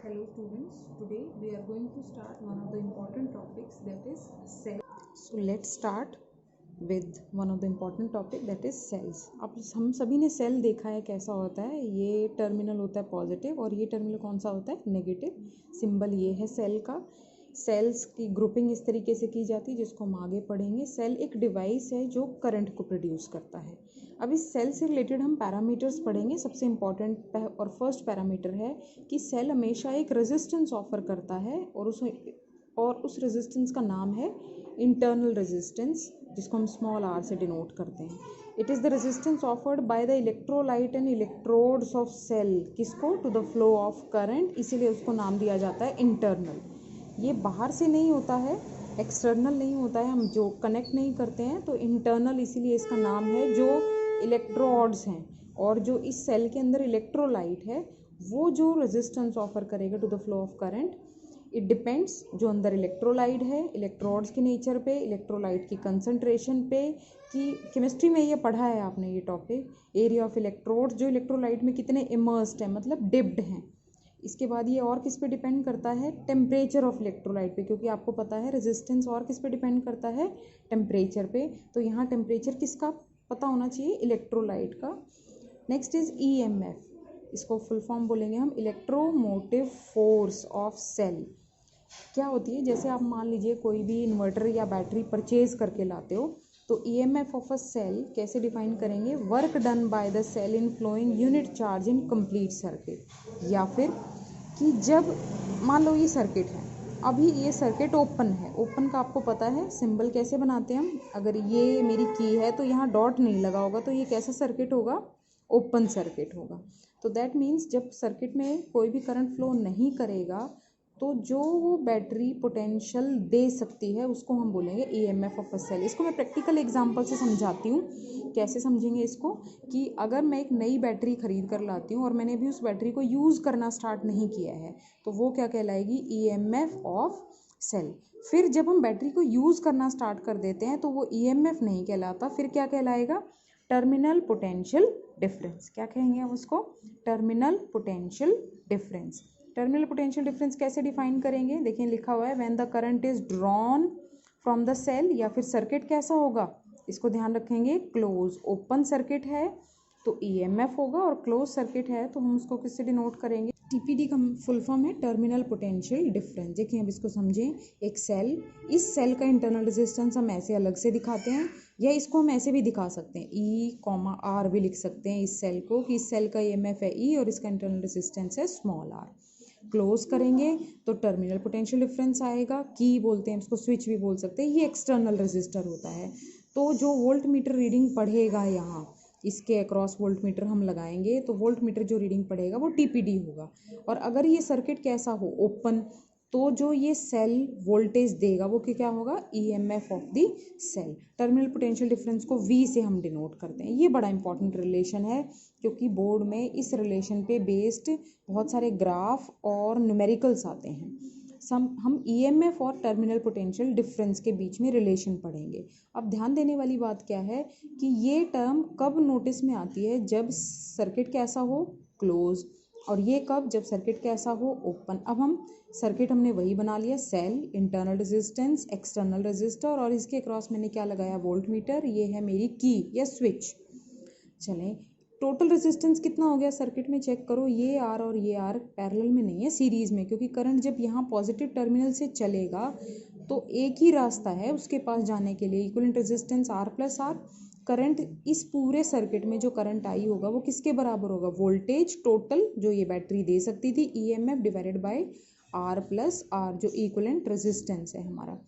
Hello students, today we are going to start one of the important topics, that is cell. So let's start with one of the important topic, that is cells. अब हम सभी ने cell देखा है कैसा होता है, ये टर्मिनल होता है पॉजिटिव और ये टर्मिनल कौन सा होता है नेगेटिव। सिंबल ये है सेल का। सेल्स की ग्रुपिंग इस तरीके से की जाती है जिसको हम आगे पढ़ेंगे। सेल एक डिवाइस है जो करंट को प्रोड्यूस करता है। अब इस सेल से रिलेटेड हम पैरामीटर्स पढ़ेंगे। सबसे इम्पॉर्टेंट और फर्स्ट पैरामीटर है कि सेल हमेशा एक रेजिस्टेंस ऑफर करता है और उस रेजिस्टेंस का नाम है इंटरनल रेजिस्टेंस, जिसको हम स्मॉल आर से डिनोट करते हैं। It is the resistance offered by the electrolyte and electrodes of cell, किसको, to the flow of current, इसीलिए उसको नाम दिया जाता है इंटरनल। ये बाहर से नहीं होता है, एक्सटर्नल नहीं होता है, हम जो कनेक्ट नहीं करते हैं, तो इंटरनल इसीलिए इसका नाम है। जो इलेक्ट्रोड्स हैं और जो इस सेल के अंदर इलेक्ट्रोलाइट है वो जो रेजिस्टेंस ऑफर करेगा to the flow of current, it depends जो अंदर इलेक्ट्रोलाइट है, इलेक्ट्रोड्स के नेचर पे, इलेक्ट्रोलाइट की कंसंट्रेशन पे। कि केमिस्ट्री में ये पढ़ा है आपने ये टॉपिक, एरिया ऑफ इलेक्ट्रोड्स, जो इलेक्ट्रोलाइट में कितने इमर्स्ड है, मतलब डिप्ड हैं। इसके बाद ये और किस पे डिपेंड करता है, टेम्परेचर ऑफ इलेक्ट्रोलाइट पे, क्योंकि आपको पता है रेजिस्टेंस और किस पे डिपेंड करता है, टेम्परेचर पे। तो यहाँ टेम्परेचर किसका पता होना चाहिए, इलेक्ट्रोलाइट का। नेक्स्ट इज ईएमएफ, इसको फुल फॉर्म बोलेंगे हम, इलेक्ट्रोमोटिव फोर्स ऑफ सेल। क्या होती है, जैसे आप मान लीजिए कोई भी इन्वर्टर या बैटरी परचेज करके लाते हो, तो ईएमएफ ऑफ अ सेल कैसे डिफाइन करेंगे, work done by the cell in flowing unit charge in complete circuit. या फिर कि जब मान लो ये सर्किट है, अभी ये सर्किट ओपन है, ओपन का आपको पता है सिंबल कैसे बनाते हैं हम, अगर ये मेरी की है तो यहाँ डॉट नहीं लगा होगा तो ये कैसा सर्किट होगा, ओपन सर्किट होगा। तो दैट मीन्स जब सर्किट में कोई भी करंट फ्लो नहीं करेगा तो जो वो बैटरी पोटेंशियल दे सकती है उसको हम बोलेंगे ईएमएफ ऑफ अ सेल। इसको मैं प्रैक्टिकल एग्जांपल से समझाती हूँ। कैसे समझेंगे इसको, कि अगर मैं एक नई बैटरी खरीद कर लाती हूँ और मैंने अभी उस बैटरी को यूज़ करना स्टार्ट नहीं किया है, तो वो क्या कहलाएगी, ईएमएफ ऑफ सेल। फिर जब हम बैटरी को यूज़ करना स्टार्ट कर देते हैं तो वो ईएमएफ नहीं कहलाता, फिर क्या कहलाएगा, टर्मिनल पोटेंशियल डिफरेंस। क्या कहेंगे हम उसको, terminal potential difference. Terminal potential difference कैसे डिफाइन करेंगे, देखिए लिखा हुआ है, when the current is drawn from the cell, या फिर सर्किट कैसा होगा, इसको ध्यान रखेंगे, क्लोज। ओपन सर्किट है तो ईएमएफ होगा और क्लोज सर्किट है तो हम उसको किससे डिनोट करेंगे, टीपीडी का फुल फॉर्म है टर्मिनल पोटेंशियल डिफरेंस। देखिए अब इसको समझें, एक सेल, इस सेल का इंटरनल रेजिस्टेंस हम ऐसे अलग से दिखाते हैं, या इसको हम ऐसे भी दिखा सकते हैं, E, R भी लिख सकते हैं इस सेल को, कि इस सेल का ईएमएफ है E और इसका इंटरनल रेजिस्टेंस है स्मॉल r। क्लोज करेंगे तो टर्मिनल पोटेंशियल डिफरेंस आएगा, की बोलते हैं इसको, स्विच भी बोल सकते हैं, ये एक्सटर्नल रेजिस्टर होता है। तो जो वोल्ट मीटर रीडिंग पढ़ेगा, यहाँ इसके अक्रॉस वोल्ट मीटर हम लगाएंगे तो वोल्ट मीटर जो रीडिंग पड़ेगा वो टीपीडी होगा। और अगर ये सर्किट कैसा हो, ओपन, तो जो ये सेल वोल्टेज देगा वो क्या होगा, EMF of the cell. Terminal potential difference को V से हम डिनोट करते हैं। ये बड़ा इंपॉर्टेंट रिलेशन है क्योंकि बोर्ड में इस रिलेशन पे बेस्ड बहुत सारे ग्राफ और न्यूमेरिकल्स आते हैं। हम ईएमएफ और टर्मिनल पोटेंशियल डिफरेंस के बीच में रिलेशन पढ़ेंगे। अब ध्यान देने वाली बात क्या है कि ये टर्म कब नोटिस में आती है, जब सर्किट कैसा हो, क्लोज, और ये कब, जब सर्किट कैसा हो, ओपन। अब हम सर्किट हमने वही बना लिया, cell, internal resistance, external resistor, और इसके अक्रॉस मैंने क्या लगाया, वोल्ट मीटर, ये है मेरी की या स्विच। चलें, टोटल रेजिस्टेंस कितना हो गया सर्किट में, चेक करो, ये आर और ये आर पैरेलल में नहीं है, सीरीज में, क्योंकि करंट जब यहाँ पॉजिटिव टर्मिनल से चलेगा तो एक ही रास्ता है उसके पास जाने के लिए, equivalent resistance R plus R। Current, इस पूरे सर्किट में जो करंट आई होगा वो किसके बराबर होगा, वोल्टेज टोटल जो ये बैटरी दे सकती थी, EMF divided by R plus R, जो इक्विवेलेंट रेजिस्टेंस है हमारा।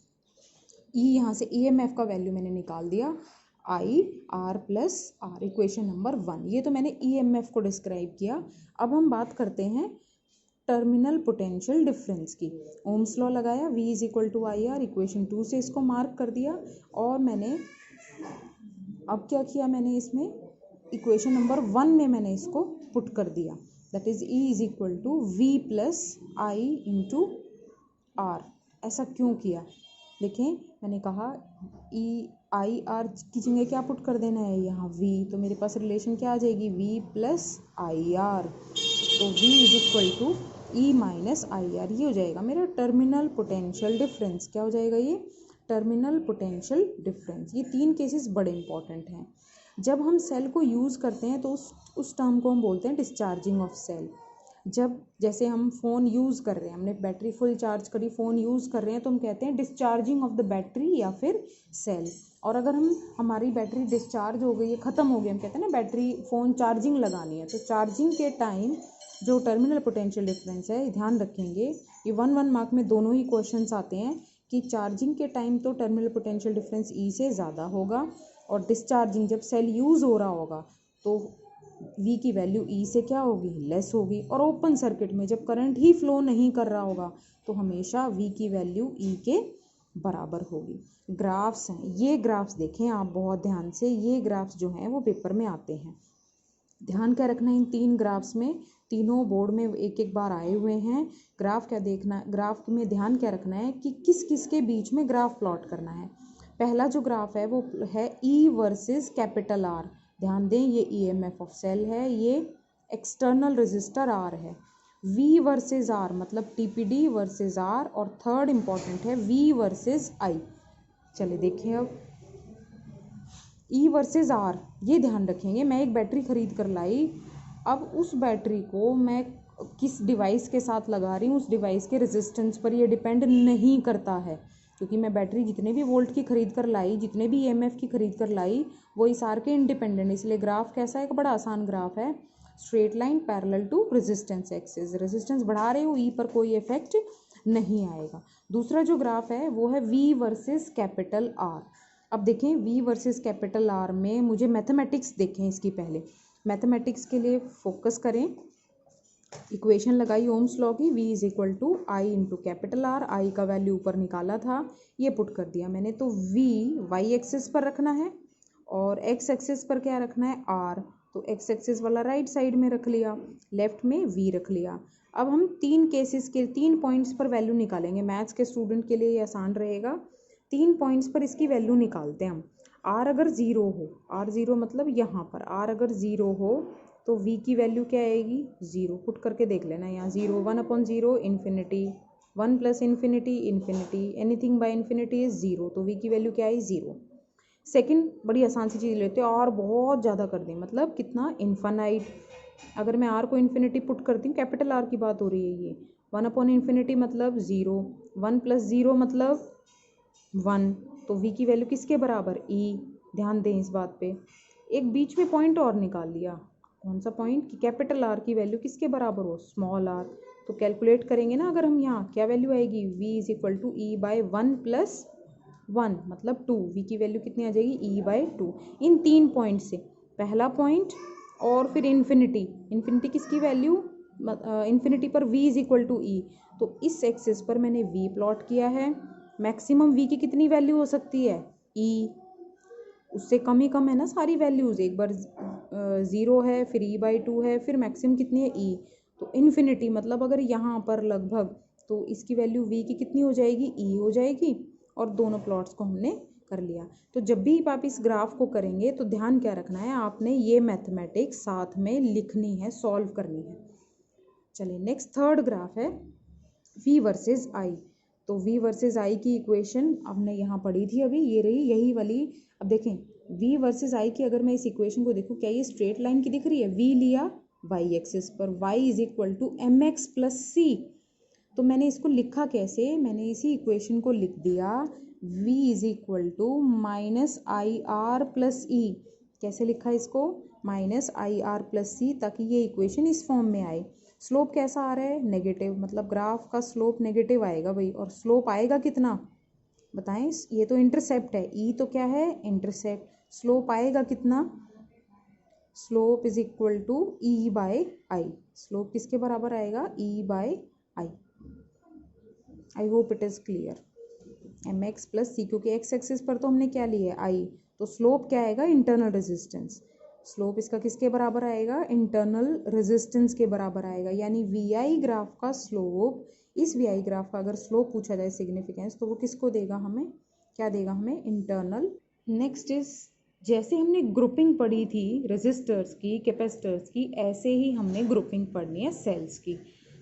यहाँ से ईएमएफ का वैल्यू मैंने निकाल दिया, I/R plus R, equation number 1। ये तो मैंने ईएमएफ को डिस्क्राइब किया। अब हम बात करते हैं टर्मिनल पोटेंशियल डिफरेंस की। ओम्स लॉ लगाया, V is equal to IR, equation 2 से इसको मार्क कर दिया, और मैंने अब क्या किया, मैंने इसमें इक्वेशन नंबर 1 में मैंने इसको पुट कर दिया, that is E is equal to V plus I into R। ऐसा क्यों किया, देखें, मैंने कहा I/R की जगह क्या पुट कर देना है, यहाँ V, तो मेरे पास रिलेशन क्या आ जाएगी, V प्लस IR। तो V is equal to E minus I R, ये हो जाएगा मेरा टर्मिनल पोटेंशियल डिफरेंस। क्या हो जाएगा ये? Terminal potential difference. ये 3 केसेस बड़े इंपॉर्टेंट हैं। जब हम सेल को यूज़ करते हैं तो उस टर्म को हम बोलते हैं डिस्चार्जिंग ऑफ सेल। जब जैसे हम फ़ोन यूज़ कर रहे हैं, हमने बैटरी फुल चार्ज करी, फ़ोन यूज़ कर रहे हैं, तो हम कहते हैं डिस्चार्जिंग ऑफ द बैटरी या फिर सेल। और अगर हमारी बैटरी डिस्चार्ज हो गई है, ख़त्म हो गई, हम कहते हैं ना बैटरी फ़ोन चार्जिंग लगानी है, तो चार्जिंग के टाइम जो टर्मिनल पोटेंशियल डिफरेंस है, ध्यान रखेंगे ये 1 मार्क में दोनों ही क्वेश्चंस आते हैं कि चार्जिंग के टाइम तो टर्मिनल पोटेंशियल डिफरेंस ई से ज़्यादा होगा, और डिस्चार्जिंग जब सेल यूज़ हो रहा होगा तो V की वैल्यू E से क्या होगी? लेस होगी। और ओपन सर्किट में जब करंट ही फ्लो नहीं कर रहा होगा तो हमेशा V की वैल्यू E के बराबर होगी। ग्राफ्स हैं, ये ग्राफ्स देखें आप बहुत ध्यान से, ये ग्राफ्स जो हैं वो पेपर में आते हैं। ध्यान क्या रखना है इन 3 ग्राफ्स में, तीनों बोर्ड में एक एक बार आए हुए हैं। ग्राफ क्या देखना, ग्राफ में ध्यान क्या रखना है कि किस किस के बीच में ग्राफ प्लॉट करना है। पहला जो ग्राफ है वो है E वर्सेस कैपिटल R। ध्यान दें ये EMF ऑफ सेल है, ये एक्सटर्नल रजिस्टर R है। V वर्सेस R मतलब TPD वर्सेस R, और थर्ड इंपॉर्टेंट है V वर्सेस I। चलिए देखें अब E वर्सेस R, ये ध्यान रखेंगे। मैं एक बैटरी खरीद कर लाई, अब उस बैटरी को मैं किस डिवाइस के साथ लगा रही हूँ, उस डिवाइस के रेजिस्टेंस पर ये डिपेंड नहीं करता है, क्योंकि मैं बैटरी जितने भी वोल्ट की खरीद कर लाई, जितने भी EMF की खरीद कर लाई, वो इस आर के इंडिपेंडेंट। इसलिए ग्राफ कैसा है? एक बड़ा आसान ग्राफ है, straight line parallel to resistance axis. Resistance बढ़ा रहे हो, ई पर कोई इफेक्ट नहीं आएगा। दूसरा जो ग्राफ है वो है V वर्सेस कैपिटल R। अब देखें V वर्सेस कैपिटल R में मुझे मैथमेटिक्स देखें इसकी, पहले मैथमेटिक्स के लिए फोकस करें। इक्वेशन लगाई ओम्स लॉ की, V is equal to I into capital R। I का वैल्यू ऊपर निकाला था, ये पुट कर दिया मैंने। तो V वाई एक्सिस पर रखना है और एक्स एक्सिस पर क्या रखना है? R। तो एक्स एक्सिस वाला राइट साइड में रख लिया, लेफ्ट में V रख लिया। अब हम 3 केसेस के 3 पॉइंट्स पर वैल्यू निकालेंगे। मैथ्स के स्टूडेंट के लिए ये आसान रहेगा। 3 पॉइंट्स पर इसकी वैल्यू निकालते हैं हम। R अगर 0 हो, R 0 मतलब यहाँ पर R अगर 0 हो तो V की वैल्यू क्या आएगी? 0। पुट करके देख लेना यहाँ। 0 1/0 infinity, 1 plus infinity infinity, anything by infinity is 0। तो V की वैल्यू क्या आई? 0। सेकंड बड़ी आसान सी चीज़ लेते हैं, और बहुत ज़्यादा कर दें, मतलब कितना? इन्फानाइट। अगर मैं R को इन्फिनिटी पुट करती हूँ, कैपिटल R की बात हो रही है, ये 1/इन्फिनिटी मतलब 0, 1 प्लस 0 मतलब 1। तो V की वैल्यू किसके बराबर? E। ध्यान दें इस बात पे। एक बीच में पॉइंट और निकाल लिया। कौन सा पॉइंट? कि कैपिटल R की वैल्यू किसके बराबर हो? Small r। तो कैलकुलेट करेंगे ना अगर हम, यहाँ क्या वैल्यू आएगी? V is equal to E by 1 plus 1 मतलब 2। V की वैल्यू कितनी आ जाएगी? E by 2। इन 3 पॉइंट से, पहला पॉइंट और फिर इन्फिनिटी। इन्फिनिटी किसकी वैल्यू? इन्फिनिटी पर V is equal to E। तो इस एक्सिस पर मैंने V प्लॉट किया है। मैक्सिमम V की कितनी वैल्यू हो सकती है? E। उससे कम ही कम है ना सारी वैल्यूज़। एक बार 0 है, फिर E बाई 2 है, फिर मैक्सिमम कितनी है? E। तो इन्फिनिटी मतलब अगर यहाँ पर लगभग, तो इसकी वैल्यू V की कितनी हो जाएगी? E हो जाएगी। और दोनों प्लॉट्स को हमने कर लिया। तो जब भी आप इस ग्राफ को करेंगे तो ध्यान क्या रखना है, आपने ये मैथमेटिक्स साथ में लिखनी है, सॉल्व करनी है। चलिए नेक्स्ट थर्ड ग्राफ है V वर्सेस I। तो V वर्सेस I की इक्वेशन हमने यहाँ पढ़ी थी अभी, ये रही, यही वाली। अब देखें V वर्सेस I की, अगर मैं इस इक्वेशन को देखूँ, क्या ये स्ट्रेट लाइन की दिख रही है? V लिया y एक्सिस पर, y is equal to mx plus c। तो मैंने इसको लिखा कैसे? मैंने इसी इक्वेशन को लिख दिया v is equal to minus I R plus E. कैसे लिखा इसको? Minus I R plus C, ताकि ये इक्वेशन इस फॉर्म में आए। स्लोप कैसा आ रहा है? नेगेटिव, मतलब ग्राफ का स्लोप नेगेटिव आएगा भाई। और स्लोप आएगा कितना बताएं? ये तो इंटरसेप्ट है, ई तो क्या है? इंटरसेप्ट। स्लोप आएगा कितना? Slope is equal to E by I. Slope किसके बराबर आएगा? E by I. I hope it is clear. M X plus C, क्योंकि एक्स एक्सिस पर तो हमने क्या लिया है? आई। तो स्लोप क्या आएगा? Internal resistance. स्लोप इसका किसके बराबर आएगा? इंटरनल रेजिस्टेंस के बराबर आएगा। यानी वी आई ग्राफ का स्लोप, इस वी आई ग्राफ का अगर स्लोप पूछा जाए सिग्निफिकेंस, तो वो किसको देगा? हमें क्या देगा? हमें इंटरनल। नेक्स्ट इज, जैसे हमने ग्रुपिंग पढ़ी थी रेजिस्टर्स की, कैपेसिटर्स की, ऐसे ही हमने ग्रुपिंग पढ़नी है सेल्स की।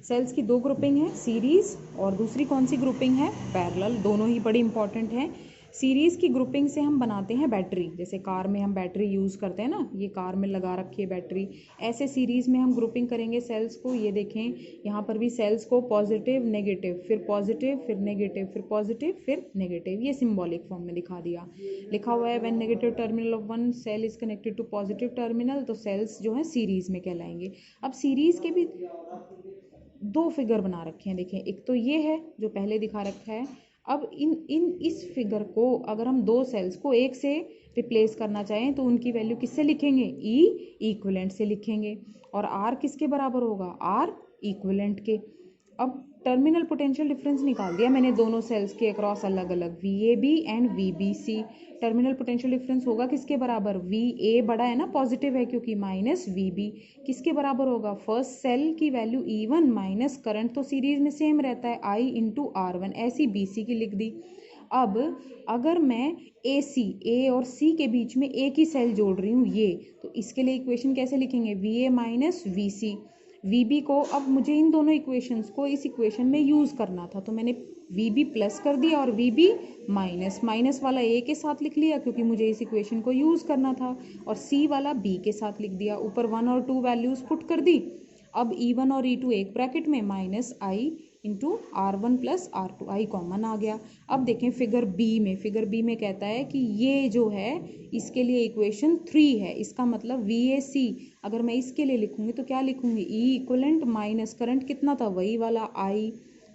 सेल्स की दो ग्रुपिंग है, सीरीज और दूसरी कौन सी ग्रुपिंग है, पैरेलल। दोनों ही बड़ी इंपॉर्टेंट हैं। सीरीज की ग्रुपिंग से हम बनाते हैं बैटरी, जैसे कार में हम बैटरी यूज़ करते हैं ना, ये कार में लगा रखी है बैटरी, ऐसे सीरीज में हम ग्रुपिंग करेंगे सेल्स को। ये देखें यहाँ पर भी सेल्स को पॉजिटिव नेगेटिव, फिर पॉजिटिव, फिर नेगेटिव, फिर पॉजिटिव, फिर नेगेटिव, ये सिंबॉलिक फॉर्म में दिखा दिया। लिखा हुआ है when negative terminal of one cell is connected to positive terminal, तो सेल्स जो है सीरीज में कहलाएंगे। अब सीरीज के भी दो फिगर बना रखे हैं, देखें, एक तो ये है जो पहले दिखा रखा है। अब इस फिगर को अगर हम दो सेल्स को एक से रिप्लेस करना चाहें तो उनकी वैल्यू किससे लिखेंगे, ई इक्विवेलेंट से लिखेंगे। और आर किसके बराबर होगा, आर इक्विवेलेंट के। अब टर्मिनल पोटेंशियल डिफरेंस निकाल दिया मैंने दोनों सेल्स के अक्रॉस अलग अलग, VAB and VBC। Terminal potential difference होगा किसके बराबर, VA बड़ा है ना, पॉजिटिव है क्योंकि, माइनस VB किसके बराबर होगा, फर्स्ट सेल की वैल्यू E1 माइनस करंट तो सीरीज में सेम रहता है I इंटू R1, ऐसी BC की लिख दी। अब अगर मैं A और C के बीच में एक ही सेल जोड़ रही हूँ ये, तो इसके लिए इक्वेशन कैसे लिखेंगे, VA माइनस VC। VB को अब मुझे इन दोनों इक्वेशंस को इस इक्वेशन में यूज़ करना था, तो मैंने VB प्लस कर दिया और VB माइनस, माइनस वाला A के साथ लिख लिया क्योंकि मुझे इस इक्वेशन को यूज़ करना था, और C वाला B के साथ लिख दिया। ऊपर 1 और 2 वैल्यूज़ पुट कर दी। अब E1 और E2 एक ब्रैकेट में, minus I into R1 plus R2, I common आ गया। अब देखें फिगर बी में कहता है कि ये जो है इसके लिए इक्वेशन 3 है, इसका मतलब VAC अगर मैं इसके लिए लिखूंगी तो क्या लिखूंगी, E इक्विवेलेंट माइनस करंट कितना था, वही वाला I,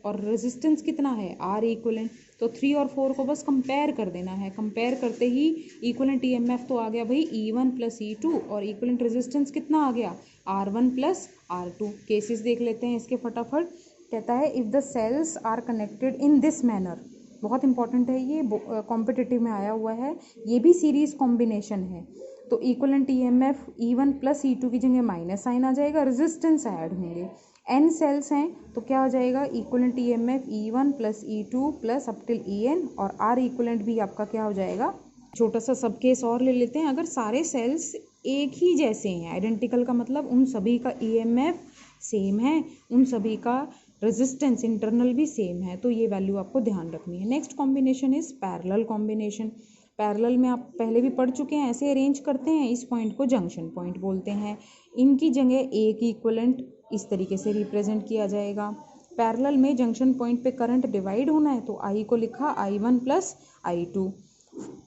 और रेजिस्टेंस कितना है, R इक्विवेलेंट। तो 3 और 4 को बस कंपेयर कर देना है। कंपेयर करते ही इक्विवेलेंट EMF तो आ गया भाई E1 प्लस E2, और इक्विवेलेंट रेजिस्टेंस कितना आ गया, R1 प्लस R2। केसेस देख लेते हैं इसके फटाफट। कहता है if the cells are connected in this manner, बहुत इंपॉर्टेंट है ये, कॉम्पिटिटिव में आया हुआ है, ये भी सीरीज कॉम्बिनेशन है। तो equivalent EMF E1 plus E2 की जगह माइनस साइन आ जाएगा, रेजिस्टेंस ऐड होंगे। n सेल्स हैं तो क्या हो जाएगा, equivalent EMF E1 plus E2 plus up till En, और R इक्विवेलेंट भी आपका क्या हो जाएगा। छोटा सा सब केस और ले लेते हैं। अगर सारे सेल्स एक ही जैसे हैं, आइडेंटिकल का मतलब उन सभी का EMF सेम है, उन सभी का रेजिस्टेंस इंटरनल भी सेम है, तो ये वैल्यू आपको ध्यान रखनी है। Next combination is parallel combination. Parallel में आप पहले भी पढ़ चुके हैं, ऐसे अरेंज करते हैं, इस पॉइंट को जंक्शन पॉइंट बोलते हैं। इनकी जगह एक इक्विवेलेंट इस तरीके से रिप्रेजेंट किया जाएगा। पैरेलल में जंक्शन पॉइंट पे करंट डिवाइड होना है तो I को लिखा I1 प्लस I2।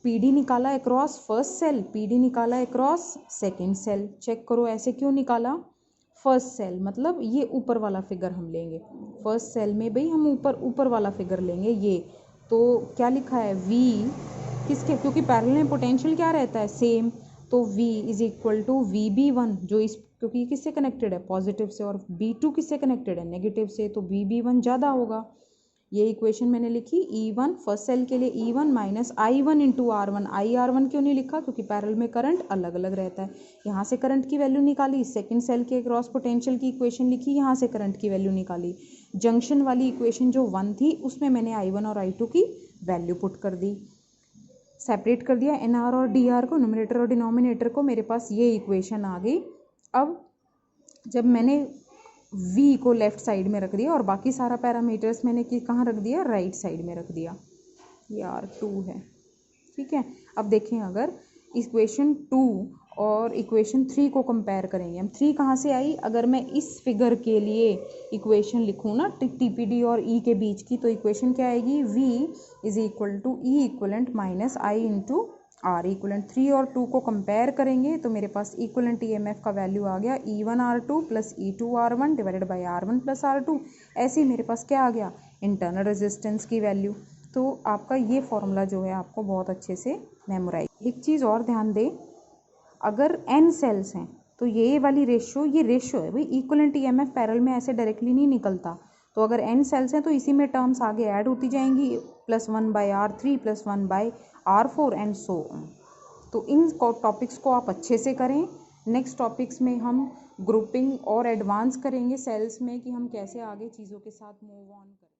PD निकाला अक्रॉस फर्स्ट सेल, PD निकाला अक्रॉस सेकेंड सेल। चेक करो ऐसे क्यों निकाला, फर्स्ट सेल मतलब ये ऊपर वाला फिगर हम लेंगे, फर्स्ट सेल में भाई हम ऊपर वाला फिगर लेंगे ये। तो क्या लिखा है, V किसके, क्योंकि पैरेलल में पोटेंशियल क्या रहता है, सेम, तो V is equal to VB1 जो इस, क्योंकि ये किससे कनेक्टेड है, पॉजिटिव से, और B2 किससे कनेक्टेड है, नेगेटिव से, तो VB1 ज़्यादा होगा। ये इक्वेशन मैंने लिखी E1 फर्स्ट सेल के लिए, E1 minus I1 into R1। IR1 क्यों नहीं लिखा, क्योंकि पैरेलल में करंट अलग अलग रहता है। यहाँ से करंट की वैल्यू निकाली, सेकंड सेल के क्रॉस पोटेंशियल की इक्वेशन लिखी, यहाँ से करंट की वैल्यू निकाली। जंक्शन वाली इक्वेशन जो 1 थी उसमें मैंने I1 और I2 की वैल्यू पुट कर दी, सेपरेट कर दिया NR और DR को, न्यूमरेटर और डिनोमिनेटर को, मेरे पास ये इक्वेशन आ गई। अब जब मैंने V को लेफ्ट साइड में रख दिया और बाकी सारा पैरामीटर्स मैंने कहाँ रख दिया, राइट साइड में रख दिया, ये R2 है, ठीक है। अब देखें अगर इक्वेशन 2 और इक्वेशन 3 को कंपेयर करेंगे हम, 3 कहाँ से आई, अगर मैं इस फिगर के लिए इक्वेशन लिखूँ ना TPD और E के बीच की, तो इक्वेशन क्या आएगी, V is equal to E equivalent minus I into R equivalent. 3 और 2 को कंपेयर करेंगे तो मेरे पास इक्वलेंट EMF का वैल्यू आ गया E1 R2 plus E2 R1 divided by R1 plus R2। ऐसे ही मेरे पास क्या आ गया, इंटरनल रेजिस्टेंस की वैल्यू। तो आपका ये फॉर्मूला जो है आपको बहुत अच्छे से मेमोराइज। एक चीज़ और ध्यान दें, अगर n सेल्स हैं तो ये वाली रेशियो, ये रेशियो है भाई, इक्वलेंट EMF पैरेलल में ऐसे डायरेक्टली नहीं निकलता। तो अगर n सेल्स हैं तो इसी में टर्म्स आगे ऐड होती जाएंगी, +1 by R3 +1 by R4 and so on. तो इन टॉपिक्स को आप अच्छे से करें। नेक्स्ट टॉपिक्स में हम ग्रुपिंग और एडवांस करेंगे सेल्स में, कि हम कैसे आगे चीज़ों के साथ मूव ऑन करें।